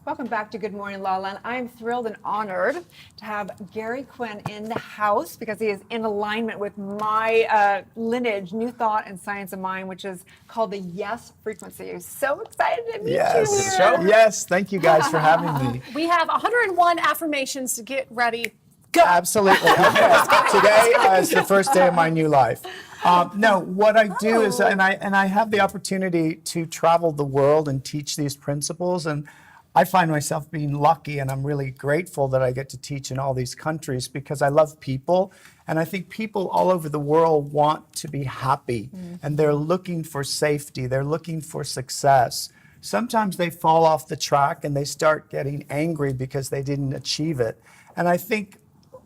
Welcome back to Good Morning LaLa. And I am thrilled and honored to have Garry Quinn in the house because he is in alignment with my lineage, New Thought and Science of Mind, which is called the Yes Frequency. I'm so excited to meet you here. Yes, thank you guys for having me. We have 101 affirmations to get ready. Go. Absolutely. Okay. Today is the first day of my new life. No, what I do is, and I have the opportunity to travel the world and teach these principles, and I find myself being lucky, and I'm really grateful that I get to teach in all these countries because I love people, and I think people all over the world want to be happy, and they're looking for safety, they're looking for success. Sometimes they fall off the track and they start getting angry because they didn't achieve it. And I think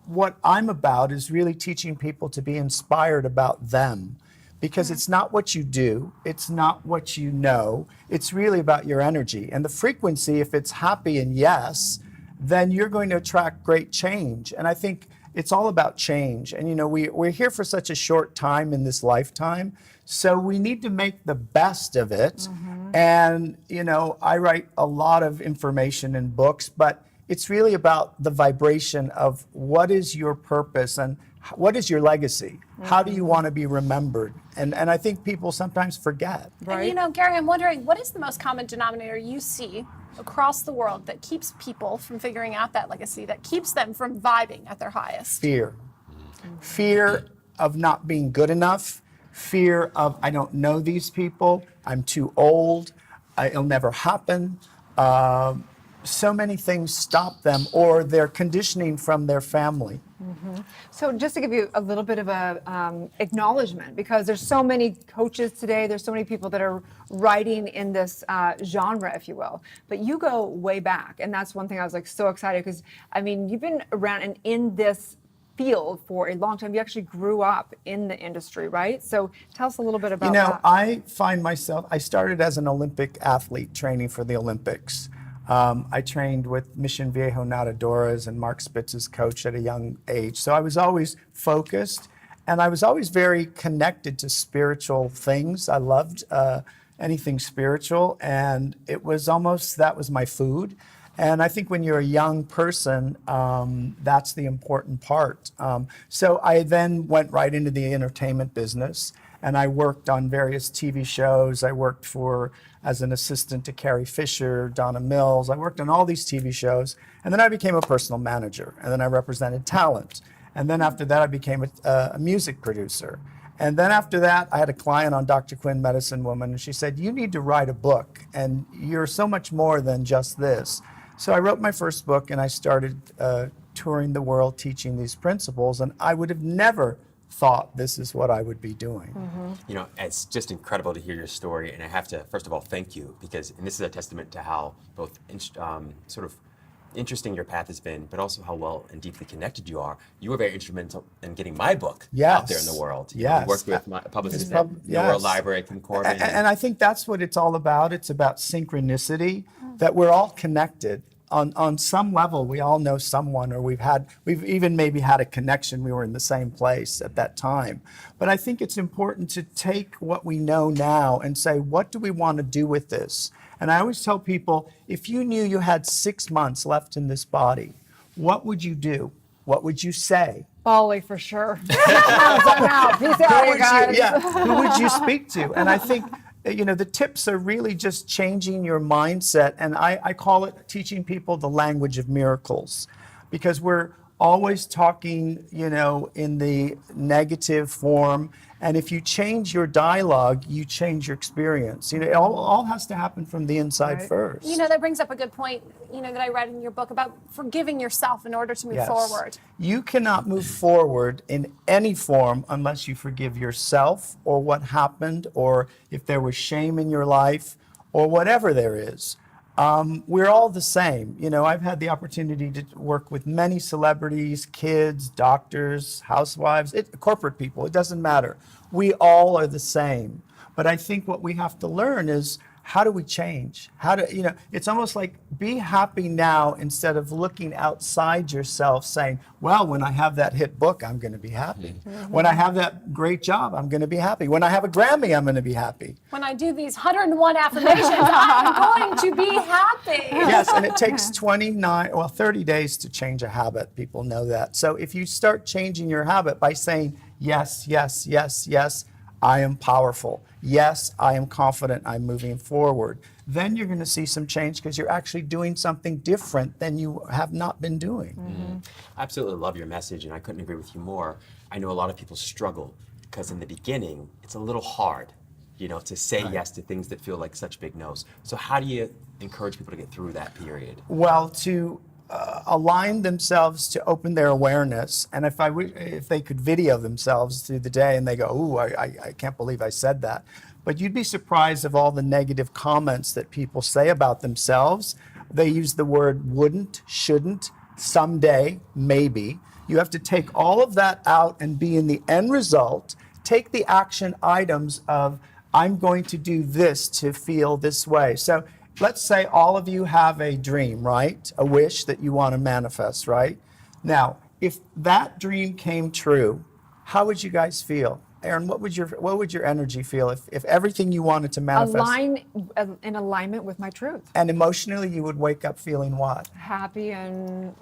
what I'm about is really teaching people to be inspired about them. Because it's not what you do, it's not what you know, it's really about your energy. And the frequency, if it's happy and yes, then you're going to attract great change. And I think it's all about change. And you know, we're here for such a short time in this lifetime, so we need to make the best of it. And you know, I write a lot of information in books, but it's really about the vibration of what is your purpose and what is your legacy? How do you want to be remembered? And I think people sometimes forget. And you know, Garry, I'm wondering, what is the most common denominator you see across the world that keeps people from figuring out that legacy, that keeps them from vibing at their highest? Fear. Fear of not being good enough. Fear of, I don't know these people. I'm too old. It'll never happen. So many things stop them, or their conditioning from their family. So just to give you a little bit of a acknowledgement, because there's so many coaches today, there's so many people that are writing in this genre, if you will, but you go way back, and that's one thing I was like so excited because I mean you've been around and in this field for a long time. You actually grew up in the industry, right? So tell us a little bit about that. You know, I find myself, I started as an Olympic athlete training for the Olympics. I trained with Mission Viejo Nadadoras and Mark Spitz's coach at a young age. So I was always focused, and I was always very connected to spiritual things. I loved anything spiritual, and it was almost, that was my food. And I think when you're a young person, that's the important part. So I then went right into the entertainment business, and I worked on various TV shows. I worked as an assistant to Carrie Fisher, Donna Mills. I worked on all these TV shows, and then I became a personal manager, and then I represented talent. And then after that, I became a music producer. And then after that, I had a client on Dr. Quinn, Medicine Woman, and she said, you need to write a book, and you're so much more than just this. So I wrote my first book, and I started touring the world teaching these principles, and I would have never thought this is what I would be doing. You know, it's just incredible to hear your story, and I have to, first of all, thank you, because, and this is a testament to how both sort of interesting your path has been, but also how well and deeply connected you are. You were very instrumental in getting my book out there in the world. You know, you worked with my publicist at the World Library, Kim Corbin. And I think that's what it's all about. It's about synchronicity, that we're all connected. On some level, we all know someone, or we've even maybe had a connection. We were in the same place at that time. But I think it's important to take what we know now and say, what do we want to do with this? And I always tell people, if you knew you had 6 months left in this body, what would you do? What would you say? Bali for sure. I'm out. Peace out, you guys. Who would you speak to? And I think, you know, the tips are really just changing your mindset. And I call it teaching people the language of miracles, because we're always talking, you know, in the negative form. And if you change your dialogue, you change your experience. You know, it all has to happen from the inside first. You know, that brings up a good point, you know, that I read in your book about forgiving yourself in order to move forward. You cannot move forward in any form unless you forgive yourself, or what happened, or if there was shame in your life, or whatever there is. We're all the same. You know, I've had the opportunity to work with many celebrities, kids, doctors, housewives, corporate people. It doesn't matter. We all are the same. But I think what we have to learn is how do we change? How do, it's almost like be happy now instead of looking outside yourself saying, well, when I have that hit book, I'm going to be happy. When I have that great job, I'm going to be happy. When I have a Grammy, I'm going to be happy. When I do these 101 affirmations, I'm going to be happy. Yes, and it takes 30 days to change a habit. People know that. So if you start changing your habit by saying, yes, yes, yes, yes, I am powerful. Yes, I am confident. I'm moving forward. Then you're going to see some change because you're actually doing something different than you have not been doing. I absolutely love your message, and I couldn't agree with you more. I know a lot of people struggle because in the beginning, it's a little hard, to say yes to things that feel like such big no's. So how do you encourage people to get through that period? Well, to align themselves to open their awareness, and if they could video themselves through the day and they go, ooh, I can't believe I said that. But you'd be surprised of all the negative comments that people say about themselves. They use the word wouldn't, shouldn't, someday, maybe. You have to take all of that out and be in the end result. Take the action items of, I'm going to do this to feel this way. So let's say all of you have a dream, right? A wish that you want to manifest, right? Now, if that dream came true, how would you guys feel? Erin, what would your energy feel if everything you wanted to manifest? In alignment with my truth. And emotionally, you would wake up feeling what? Happy and,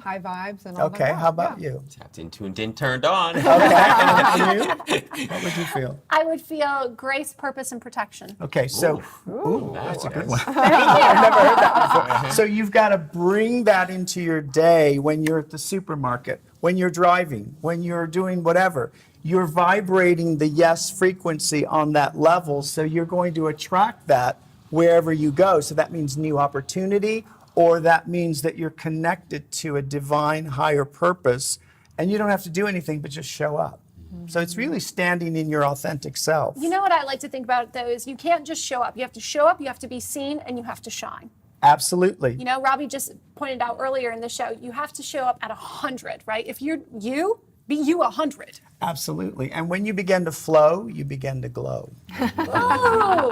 high vibes and all that. Okay, how about you? Tapped in, tuned in, turned on. Okay, and you? What would you feel? I would feel grace, purpose, and protection. Okay, so That's a good one. I've never heard that before. So you've got to bring that into your day when you're at the supermarket, when you're driving, when you're doing whatever. You're vibrating the yes frequency on that level, so you're going to attract that wherever you go. So that means new opportunity, or that means that you're connected to a divine higher purpose, and you don't have to do anything but just show up. So it's really standing in your authentic self. You know what I like to think about, though, is you can't just show up. You have to show up, you have to be seen, and you have to shine. Absolutely. Robbie just pointed out earlier in the show, you have to show up at 100, right? If you're you, be you 100. Absolutely. And when you begin to flow, you begin to glow. Oh,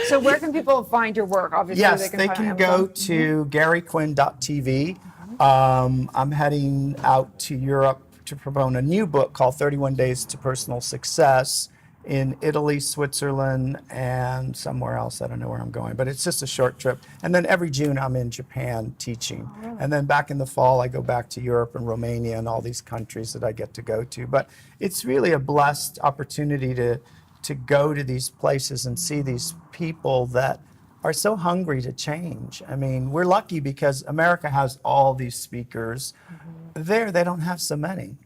So where can people find your work? Obviously, Yes, they find it can on go Amazon. to GarryQuinn.tv. I'm heading out to Europe to promote a new book called 31 Days to Personal Success in Italy, Switzerland, and somewhere else. I don't know where I'm going, but it's just a short trip. And then every June I'm in Japan teaching. And then back in the fall, I go back to Europe and Romania and all these countries that I get to go to. But it's really a blessed opportunity to go to these places and see these people that are so hungry to change. I mean, we're lucky because America has all these speakers. There, they don't have so many.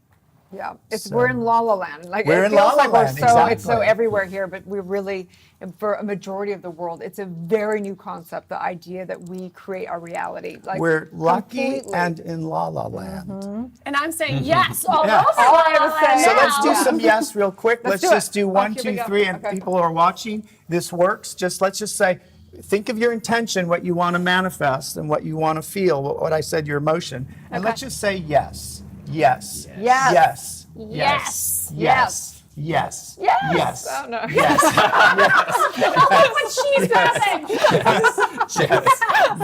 Yeah, we're in LaLa land. Like We're it in feels LaLa like land, it's so exactly. everywhere here, but we really, for a majority of the world, it's a very new concept. The idea that we create our reality. Like We're lucky completely. and in La land. and I'm saying yes all Yeah. over. All I have to say. So now. let's do some yes real quick. Let's do it. just do one, here we two, go. three, and Okay. people who are watching, this works. Let's just say, think of your intention, what you want to manifest and what you want to feel, what I said, your emotion. And let's just say yes, yes, Yes. yes, Yes. yes, yes, Yes. yes, Oh, no. yes, Look what she's passing.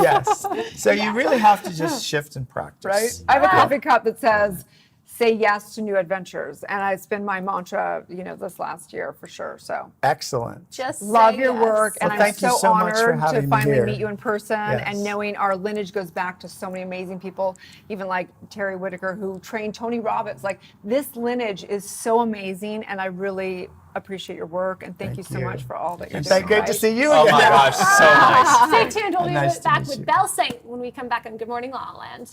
yes. So you really have to just shift and practice. Right? I have a coffee cup that says, say yes to new adventures. And it's been my mantra, this last year for sure. So Excellent. Just love say your yes. work. And Well, I'm thank you so so much for honored having to me finally here. meet you in person Yes. and knowing our lineage goes back to so many amazing people, even like Terry Whitaker, who trained Tony Robbins. Like this lineage is so amazing. And I really appreciate your work. And thank you so you. much for all that you're And doing. great to right? see you Oh again. my gosh, so nice. Stay tuned. We'll be Nice to back meet with you. Belle Saint when we come back on Good Morning La La Land.